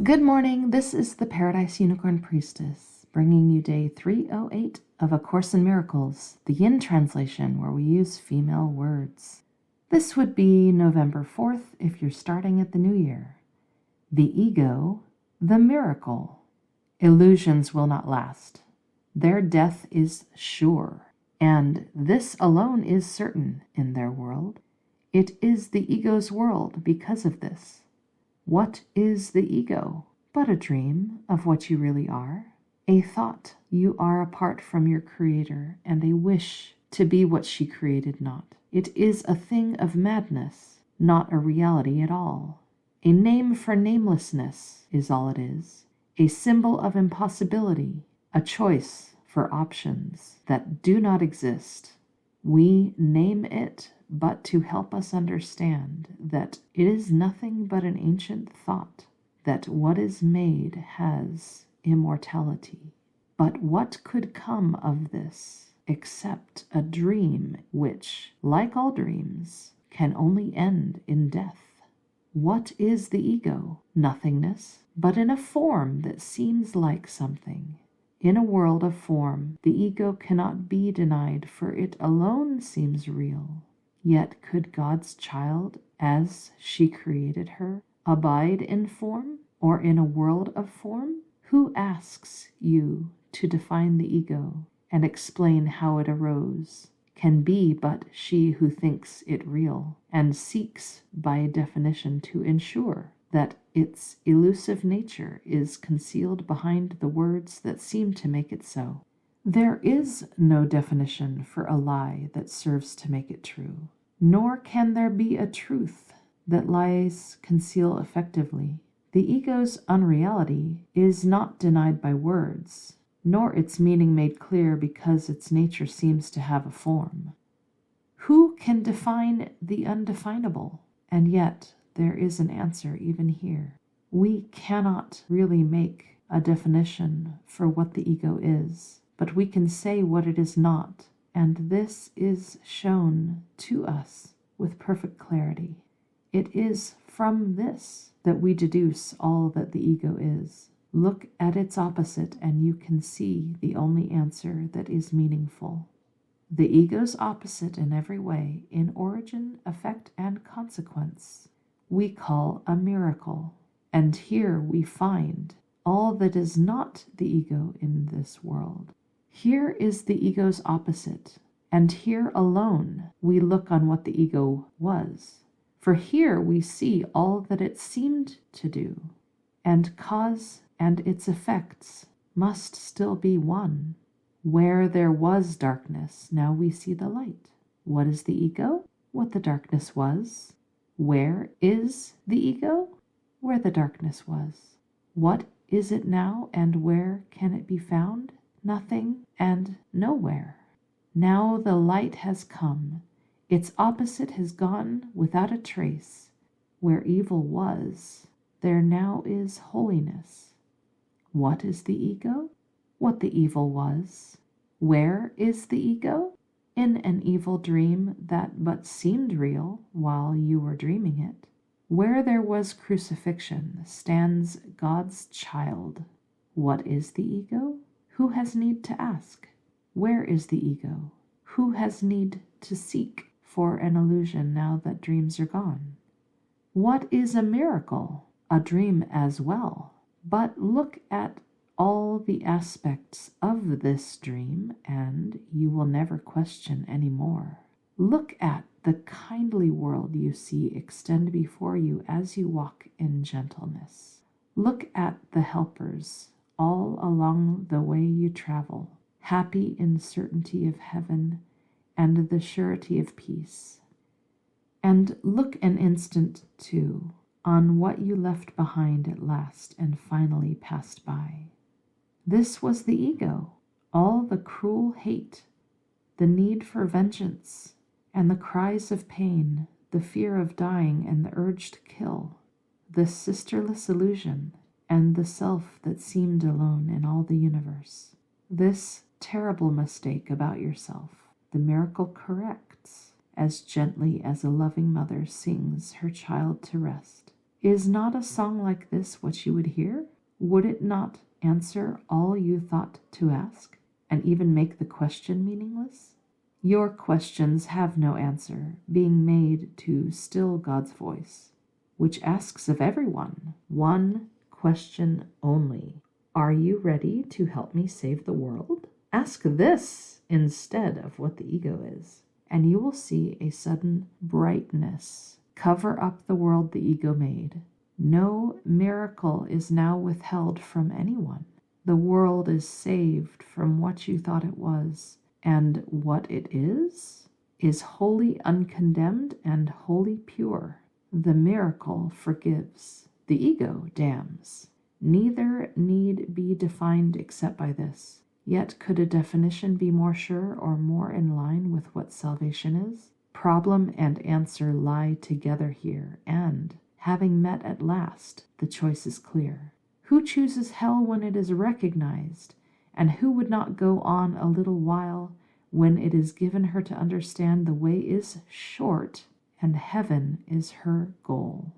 Good morning, this is the Paradise Unicorn Priestess, bringing you day 308 of A Course in Miracles, the Yin translation where we use female words. This would be November 4th if you're starting at the new year. The ego, the miracle. Illusions will not last. Their death is sure, and this alone is certain in their world. It is the ego's world because of this. What is the ego? But a dream of what you really are, a thought you are apart from your Creator, and a wish to be what she created not. It is a thing of madness, not a reality at all. A name for namelessness is all it is, a symbol of impossibility, a choice for options that do not exist. We name it but to help us understand that it is nothing but an ancient thought, that what is made has immortality. But what could come of this except a dream which, like all dreams, can only end in death? What is the ego? Nothingness, but in a form that seems like something. In a world of form, the ego cannot be denied, for it alone seems real. Yet could God's child, as she created her, abide in form, or in a world of form? Who asks you to define the ego and explain how it arose? Can be but she who thinks it real, and seeks by definition to ensure that its elusive nature is concealed behind the words that seem to make it so. There is no definition for a lie that serves to make it true, nor can there be a truth that lies conceal effectively. The ego's unreality is not denied by words, nor its meaning made clear because its nature seems to have a form. Who can define the undefinable? And yet there is an answer even here. We cannot really make a definition for what the ego is, but we can say what it is not, and this is shown to us with perfect clarity. It is from this that we deduce all that the ego is. Look at its opposite and you can see the only answer that is meaningful. The ego's opposite in every way, in origin, effect, and consequence, we call a miracle. And here we find all that is not the ego in this world. Here is the ego's opposite, and here alone we look on what the ego was. For here we see all that it seemed to do, and cause and its effects must still be one. Where there was darkness, now we see the light. What is the ego? What the darkness was. Where is the ego? Where the darkness was. What is it now, and where can it be found? Nothing and nowhere. Now the light has come. Its opposite has gone without a trace. Where evil was, there now is holiness. What is the ego? What the evil was. Where is the ego? In an evil dream that but seemed real while you were dreaming it. Where there was crucifixion stands God's child. What is the ego? Who has need to ask? Where is the ego? Who has need to seek for an illusion now that dreams are gone? What is a miracle? A dream as well. But look at all the aspects of this dream, and you will never question any more. Look at the kindly world you see extend before you as you walk in gentleness. Look at the helpers all along the way you travel, happy in certainty of heaven and the surety of peace. And look an instant, too, on what you left behind at last and finally passed by. This was the ego, all the cruel hate, the need for vengeance, and the cries of pain, the fear of dying and the urge to kill, the sisterless illusion, and the self that seemed alone in all the universe. This terrible mistake about yourself, the miracle corrects as gently as a loving mother sings her child to rest. Is not a song like this what you would hear? Would it not answer all you thought to ask, and even make the question meaningless? Your questions have no answer, being made to still God's voice, which asks of everyone one question only. Are you ready to help me save the world? Ask this instead of what the ego is, and you will see a sudden brightness cover up the world the ego made. No miracle is now withheld from anyone. The world is saved from what you thought it was, and what it is wholly uncondemned and wholly pure. The miracle forgives, the ego damns. Neither need be defined except by this. Yet could a definition be more sure or more in line with what salvation is? Problem and answer lie together here, and, having met at last, the choice is clear. Who chooses hell when it is recognized, and who would not go on a little while when it is given her to understand the way is short and heaven is her goal?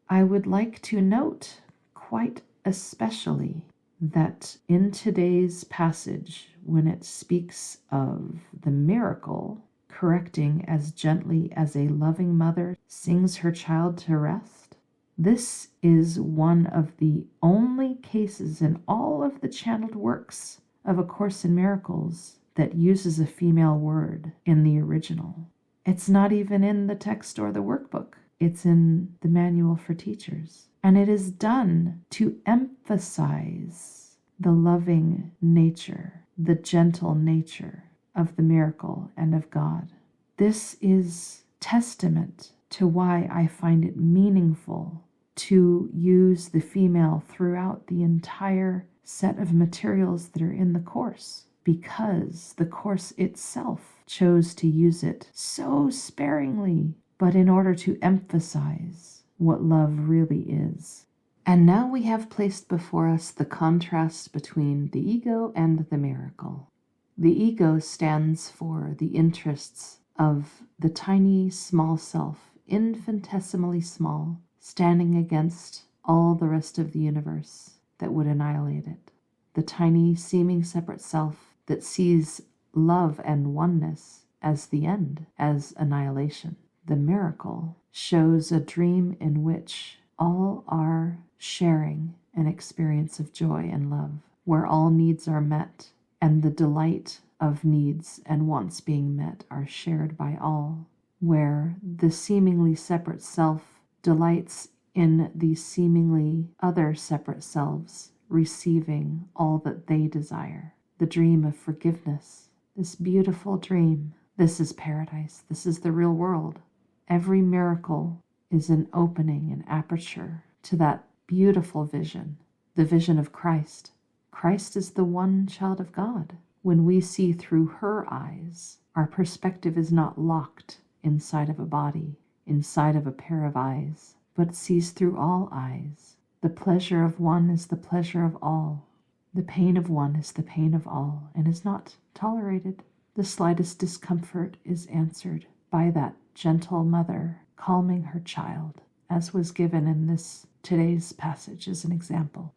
I would like to note quite especially that in today's passage, when it speaks of the miracle correcting as gently as a loving mother sings her child to rest, this is one of the only cases in all of the channeled works of A Course in Miracles that uses a female word in the original. It's not even in the text or the workbook. It's in the manual for teachers. And it is done to emphasize the loving nature, the gentle nature of the miracle and of God. This is testament to why I find it meaningful to use the female throughout the entire set of materials that are in the Course, because the Course itself chose to use it so sparingly, but in order to emphasize what love really is. And now we have placed before us the contrast between the ego and the miracle. The ego stands for the interests of the tiny, small self, infinitesimally small, standing against all the rest of the universe that would annihilate it. The tiny, seeming separate self that sees love and oneness as the end, as annihilation. The miracle shows a dream in which all are sharing an experience of joy and love, where all needs are met, and the delight of needs and wants being met are shared by all, where the seemingly separate self delights in the seemingly other separate selves receiving all that they desire. The dream of forgiveness, this beautiful dream. This is paradise. This is the real world. Every miracle is an opening, an aperture to that beautiful vision, the vision of Christ. Christ is the one child of God. When we see through her eyes, our perspective is not locked inside of a body, inside of a pair of eyes, but sees through all eyes. The pleasure of one is the pleasure of all. The pain of one is the pain of all, and is not tolerated. The slightest discomfort is answered by that gentle mother calming her child, as was given in this today's passage as an example.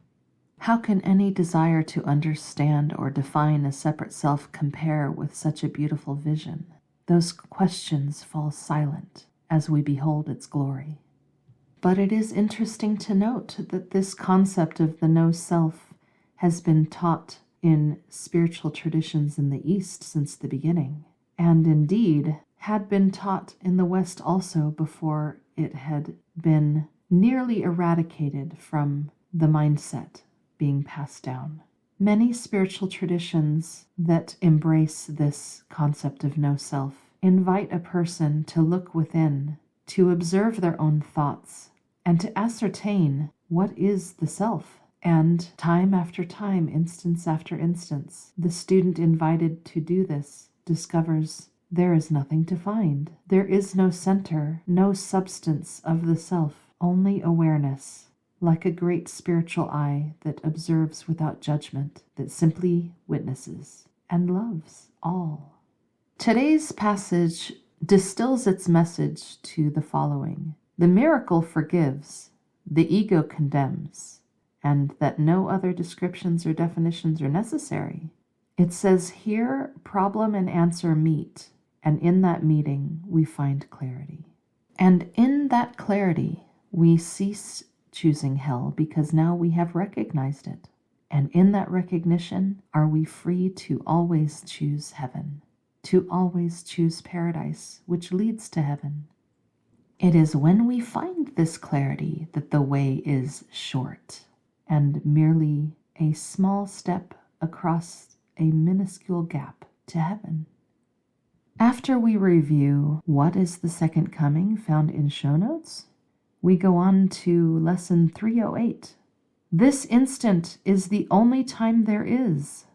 How can any desire to understand or define a separate self compare with such a beautiful vision? Those questions fall silent as we behold its glory. But it is interesting to note that this concept of the no self has been taught in spiritual traditions in the East since the beginning, and indeed had been taught in the West also before it had been nearly eradicated from the mindset being passed down. Many spiritual traditions that embrace this concept of no self invite a person to look within, to observe their own thoughts, and to ascertain what is the self. And time after time, instance after instance, the student invited to do this discovers there is nothing to find. There is no center, no substance of the self, only awareness, like a great spiritual eye that observes without judgment, that simply witnesses and loves all. Today's passage distills its message to the following. The miracle forgives, the ego condemns, and that no other descriptions or definitions are necessary. It says here, problem and answer meet, and in that meeting we find clarity. And in that clarity, we cease choosing hell because now we have recognized it. And in that recognition, are we free to always choose heaven, to always choose paradise, which leads to heaven. It is when we find this clarity that the way is short and merely a small step across a minuscule gap to heaven. After we review what is the second coming found in show notes, we go on to lesson 308. This instant is the only time there is.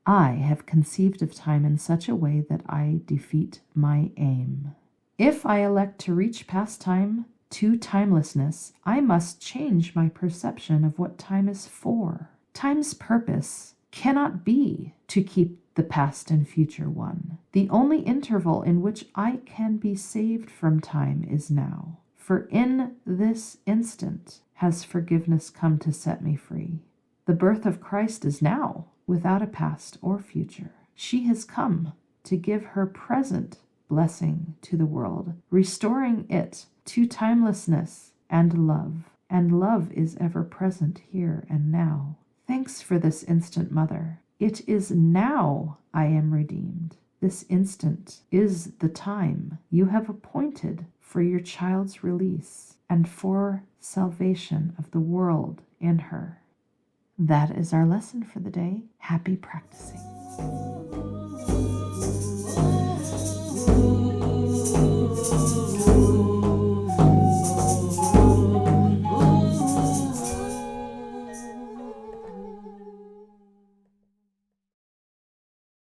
I have conceived of time in such a way that I defeat my aim. If I elect to reach past time to timelessness, I must change my perception of what time is for. Time's purpose cannot be to keep the past and future one. The only interval in which I can be saved from time is now. For in this instant has forgiveness come to set me free. The birth of Christ is now, without a past or future. She has come to give her present blessing to the world, restoring it to timelessness and love is ever present here and now. Thanks for this instant, Mother. It is now I am redeemed. This instant is the time you have appointed for your child's release and for salvation of the world in her. That is our lesson for the day. Happy practicing.